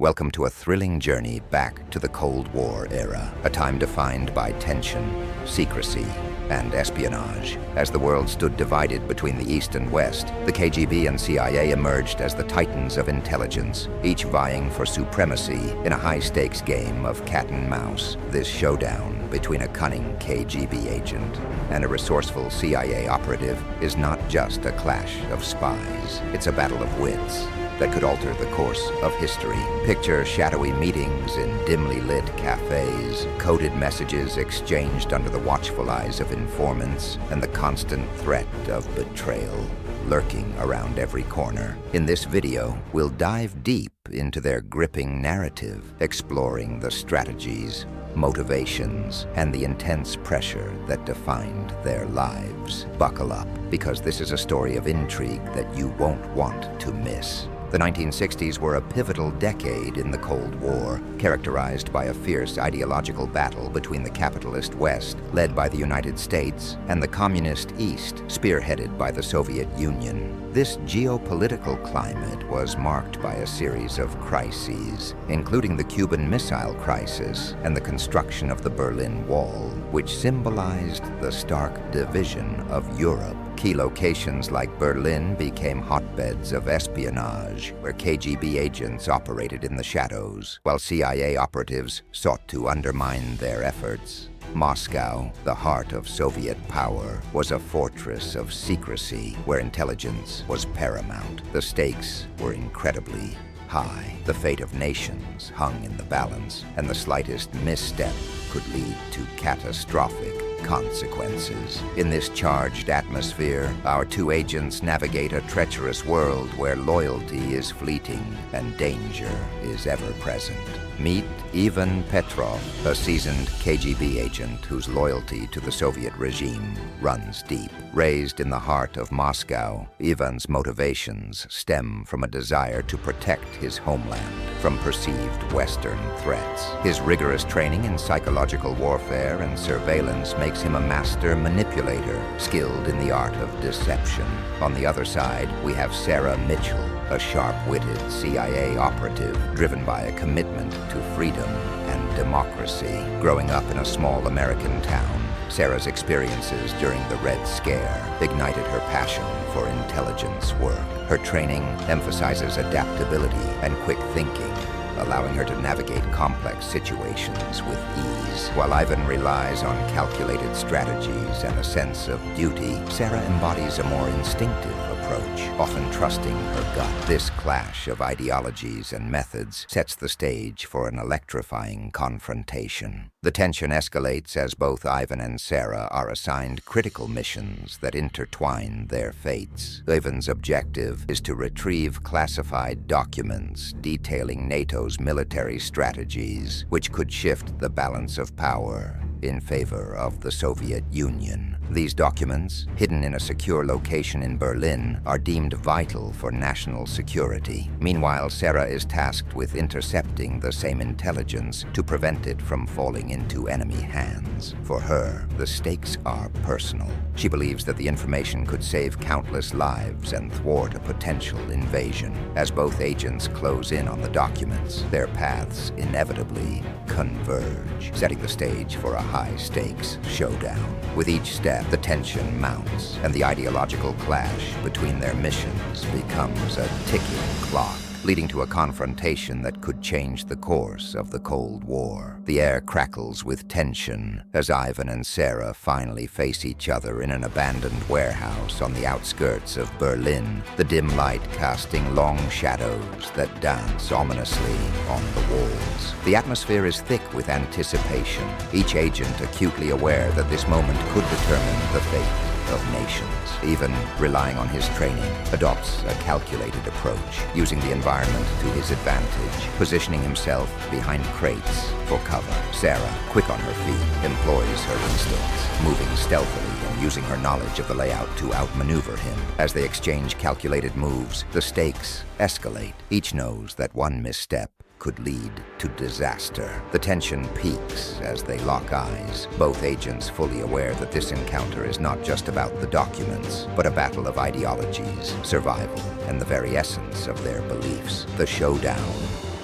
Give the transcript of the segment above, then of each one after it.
Welcome to a thrilling journey back to the Cold War era, a time defined by tension, secrecy, and espionage. As the world stood divided between the East and West, the KGB and CIA emerged as the titans of intelligence, each vying for supremacy in a high-stakes game of cat and mouse. This showdown between a cunning KGB agent and a resourceful CIA operative is not just a clash of spies. It's a battle of wits that could alter the course of history. Picture shadowy meetings in dimly lit cafes, coded messages exchanged under the watchful eyes of informants, and the constant threat of betrayal lurking around every corner. In this video, we'll dive deep into their gripping narrative, exploring the strategies, motivations, and the intense pressure that defined their lives. Buckle up, because this is a story of intrigue that you won't want to miss. The 1960s were a pivotal decade in the Cold War, characterized by a fierce ideological battle between the capitalist West, led by the United States, and the communist East, spearheaded by the Soviet Union. This geopolitical climate was marked by a series of crises, including the Cuban Missile Crisis and the construction of the Berlin Wall, which symbolized the stark division of Europe. Key locations like Berlin became hotbeds of espionage, where KGB agents operated in the shadows, while CIA operatives sought to undermine their efforts. Moscow, the heart of Soviet power, was a fortress of secrecy where intelligence was paramount. The stakes were incredibly high. The fate of nations hung in the balance, and the slightest misstep could lead to catastrophic consequences. In this charged atmosphere, our two agents navigate a treacherous world where loyalty is fleeting and danger is ever present. Meet Ivan Petrov, a seasoned KGB agent whose loyalty to the Soviet regime runs deep. Raised in the heart of Moscow, Ivan's motivations stem from a desire to protect his homeland from perceived Western threats. His rigorous training in psychological warfare and surveillance makes him a master manipulator, skilled in the art of deception. On the other side, we have Sarah Mitchell, a sharp-witted CIA operative driven by a commitment to freedom and democracy. Growing up in a small American town, Sarah's experiences during the Red Scare ignited her passion for intelligence work. Her training emphasizes adaptability and quick thinking, allowing her to navigate complex situations with ease. While Ivan relies on calculated strategies and a sense of duty, Sarah embodies a more instinctive approach, often trusting her gut. This clash of ideologies and methods sets the stage for an electrifying confrontation. The tension escalates as both Ivan and Sarah are assigned critical missions that intertwine their fates. Ivan's objective is to retrieve classified documents detailing NATO's military strategies, which could shift the balance of power in favor of the Soviet Union. These documents, hidden in a secure location in Berlin, are deemed vital for national security. Meanwhile, Sarah is tasked with intercepting the same intelligence to prevent it from falling into enemy hands. For her, the stakes are personal. She believes that the information could save countless lives and thwart a potential invasion. As both agents close in on the documents, their paths inevitably converge, setting the stage for a high-stakes showdown. With each step, the tension mounts, and the ideological clash between their missions becomes a ticking clock, leading to a confrontation that could change the course of the Cold War. The air crackles with tension as Ivan and Sarah finally face each other in an abandoned warehouse on the outskirts of Berlin, the dim light casting long shadows that dance ominously on the walls. The atmosphere is thick with anticipation, each agent acutely aware that this moment could determine the fate of nations. Ivan, relying on his training, adopts a calculated approach, using the environment to his advantage, positioning himself behind crates for cover. Sarah, quick on her feet, employs her instincts, moving stealthily and using her knowledge of the layout to outmaneuver him. As they exchange calculated moves, the stakes escalate. Each knows that one misstep could lead to disaster. The tension peaks as they lock eyes, both agents fully aware that this encounter is not just about the documents, but a battle of ideologies, survival, and the very essence of their beliefs. The showdown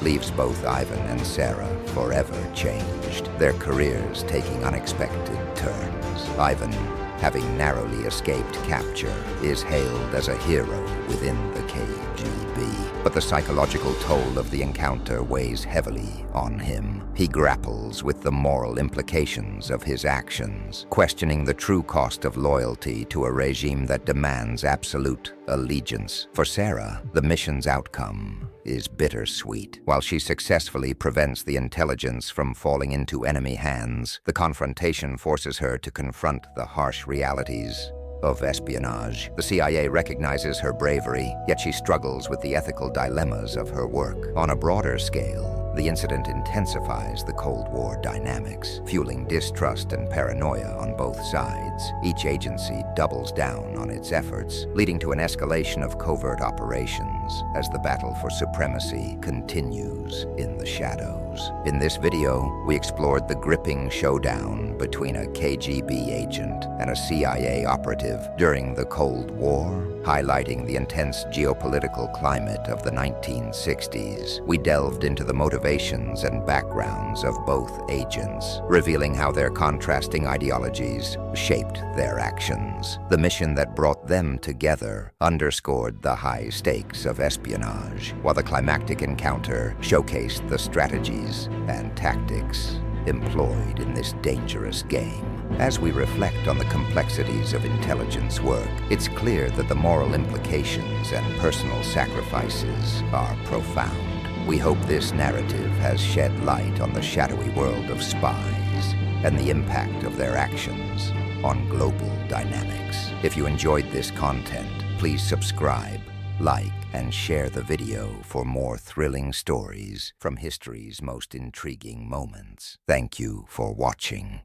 leaves both Ivan and Sarah forever changed, their careers taking unexpected turns. Ivan, having narrowly escaped capture, is hailed as a hero within the KGB. But the psychological toll of the encounter weighs heavily on him. He grapples with the moral implications of his actions, questioning the true cost of loyalty to a regime that demands absolute allegiance. For Sarah, the mission's outcome is bittersweet. While she successfully prevents the intelligence from falling into enemy hands, the confrontation forces her to confront the harsh realities of espionage. The CIA recognizes her bravery, yet she struggles with the ethical dilemmas of her work. On a broader scale, the incident intensifies the Cold War dynamics, fueling distrust and paranoia on both sides. Each agency doubles down on its efforts, leading to an escalation of covert operations as the battle for supremacy continues in the shadows. In this video, we explored the gripping showdown between a KGB agent and a CIA operative during the Cold War, highlighting the intense geopolitical climate of the 1960s. We delved into the motivations and backgrounds of both agents, revealing how their contrasting ideologies shaped their actions. The mission that brought them together underscored the high stakes of espionage, while the climactic encounter showcased the strategies and tactics employed in this dangerous game. As we reflect on the complexities of intelligence work, it's clear that the moral implications and personal sacrifices are profound. We hope this narrative has shed light on the shadowy world of spies and the impact of their actions on global dynamics. If you enjoyed this content, please subscribe, like, and share the video for more thrilling stories from history's most intriguing moments. Thank you for watching.